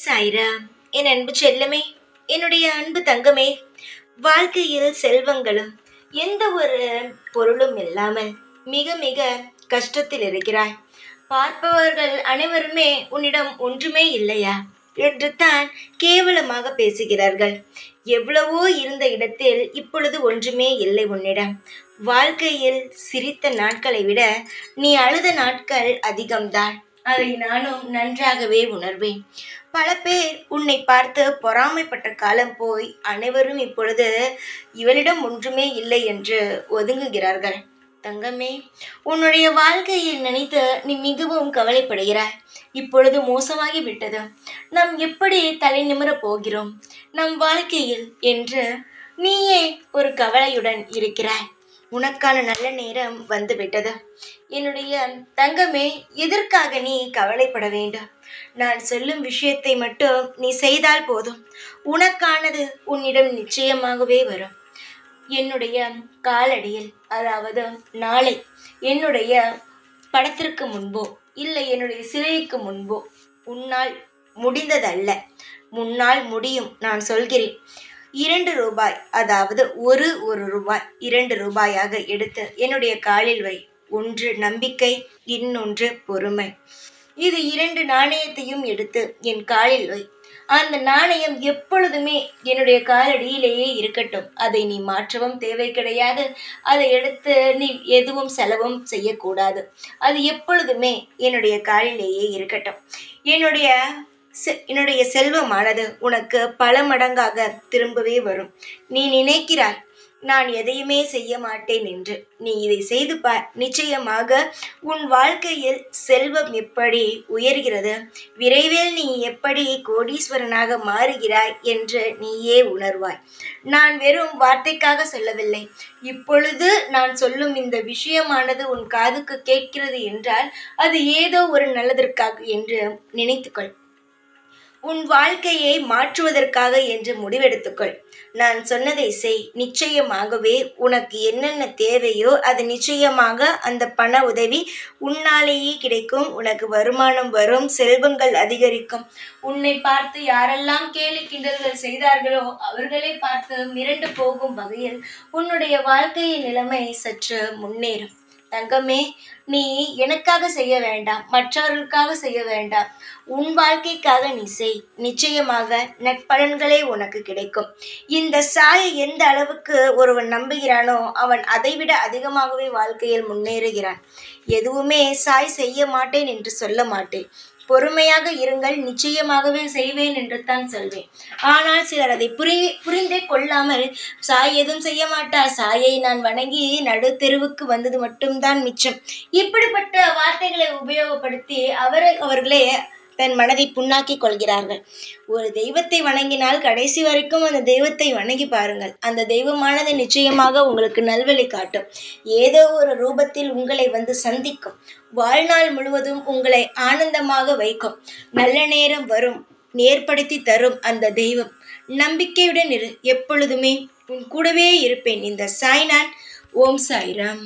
சாய்ரா, என் அன்பு செல்லமே, என்னுடைய அன்பு தங்கமே, வாழ்க்கையில் செல்வங்களும் எந்த ஒரு பொருளும் இல்லாமல் மிக மிக கஷ்டத்தில் இருக்கிறாய். பார்ப்பவர்கள் அனைவருமே உன்னிடம் ஒன்றுமே இல்லையா என்று தான் கேவலமாக பேசுகிறார்கள். எவ்வளவோ இருந்த இடத்தில் இப்பொழுது ஒன்றுமே இல்லை உன்னிடம். வாழ்க்கையில் சிரித்த நாட்களை விட நீ அழுத நாட்கள் அதிகம்தான். அதை நானும் நன்றாகவே உணர்வேன். பல பேர் உன்னை பார்த்து பொறாமைப்பட்ட காலம் போய் அனைவரும் இப்பொழுது இவளிடம் ஒன்றுமே இல்லை என்று ஒதுங்குகிறார்கள். தங்கமே, உன்னுடைய வாழ்க்கையை நினைத்து நீ மிகவும் கவலைப்படுகிறாய். இப்பொழுது மோசமாகி விட்டது. நாம் எப்படி தலை நிமிரப் போகிறோம் நம் வாழ்க்கையில் என்று நீயே ஒரு கவலையுடன் இருக்கிறாய். உனக்கான நல்ல நேரம் வந்துவிட்டது. என்னுடைய தங்கமே, எதற்காக நீ கவலைப்பட வேண்டும்? நான் சொல்லும் விஷயத்தை மட்டும் நீ செய்தால் போதும். உனக்கானது உன்னிடம் நிச்சயமாகவே வரும். என்னுடைய காலடியில், அதாவது நாளை என்னுடைய படத்திற்கு முன்போ இல்லை என்னுடைய சிலைக்கு முன்போ உன்னால் முடிந்ததல்ல, முன்னால் முடியும். நான் சொல்கிறேன், 2 ரூபாய், அதாவது ஒரு ரூபாய் 2 ரூபாயாக எடுத்து என்னுடைய காலில் வை. ஒன்று நம்பிக்கை, இன்னொன்று பொறுமை. இது 2 நாணயத்தையும் எடுத்து என் காலில் வை. அந்த நாணயம் எப்பொழுதுமே என்னுடைய காலடியிலேயே இருக்கட்டும். அதை நீ மாற்றவும் தேவை கிடையாது. அதை எடுத்து நீ எதுவும் செலவும் செய்யக்கூடாது. அது எப்பொழுதுமே என்னுடைய காலிலேயே இருக்கட்டும். என்னுடைய செல்வமானது உனக்கு பல மடங்காக திரும்பவே வரும். நீ நினைக்கிறாய் நான் எதையுமே செய்ய மாட்டேன் என்று. நீ இதை செய்து பார். நிச்சயமாக உன் வாழ்க்கையில் செல்வம் எப்படி உயர்கிறது, விரைவில் நீ எப்படி கோடீஸ்வரனாக மாறுகிறாய் என்று நீயே உணர்வாய். நான் வெறும் வார்த்தைக்காக சொல்லவில்லை. இப்பொழுது நான் சொல்லும் இந்த விஷயமானது உன் காதுக்கு கேட்கிறது என்றால் அது ஏதோ ஒரு நல்லதற்காக என்று நினைத்துக்கொள். உன் வாழ்க்கையை மாற்றுவதற்காக என்று முடிவெடுத்துக்கொள். நான் சொன்னதை செய். நிச்சயமாகவே உனக்கு என்னென்ன தேவையோ அது நிச்சயமாக அந்த பண உதவி உன்னாலேயே கிடைக்கும். உனக்கு வருமானம் வரும், செல்வங்கள் அதிகரிக்கும். உன்னை பார்த்து யாரெல்லாம் கேலி கிண்டல்கள் செய்தார்களோ அவர்களே பார்த்து மிரண்டு போகும் வகையில் உன்னுடைய வாழ்க்கையின் நிலைமை சற்று முன்னேறும். தங்கமே, நீ எனக்காக செய்ய வேண்டாம், மற்றவர்களுக்காக செய்ய வேண்டாம். உன் வாழ்க்கைக்காக நீ செய். நிச்சயமாக நற்பலன்களே உனக்கு கிடைக்கும். இந்த சாயை எந்த அளவுக்கு ஒருவன் நம்புகிறானோ அவன் அதைவிட அதிகமாகவே வாழ்க்கையில் முன்னேறுகிறான். எதுவுமே சாய் செய்ய மாட்டேன் என்று சொல்ல மாட்டேன். பொறுமையாக இருங்கள், நிச்சயமாகவே செய்வேன் என்று தான் சொல்வேன். ஆனால் சிலர் அதை புரிந்தே கொள்ளாமல் சாய் எதுவும் செய்ய மாட்டார், சாயை நான் வணங்கி நடு தெருவுக்கு வந்தது மட்டும்தான் மிச்சம், இப்படிப்பட்ட வார்த்தைகளை உபயோகப்படுத்தி அவர்களே தன் மனதை புண்ணாக்கிக் கொள்கிறார்கள். ஒரு தெய்வத்தை வணங்கினால் கடைசி வரைக்கும் அந்த தெய்வத்தை வணங்கி பாருங்கள். அந்த தெய்வமானது நிச்சயமாக உங்களுக்கு நல்வழி காட்டும். ஏதோ ஒரு ரூபத்தில் உங்களை வந்து சந்திக்கும். வாழ்நாள் முழுவதும் உங்களை ஆனந்தமாக வைக்கும். நல்ல நேரம் வரும், ஏற்படுத்தி தரும் அந்த தெய்வம். நம்பிக்கையுடன் இரு. எப்பொழுதுமே உன் கூடவே இருப்பேன். இந்த சாய்நான். ஓம் சாய்ராம்.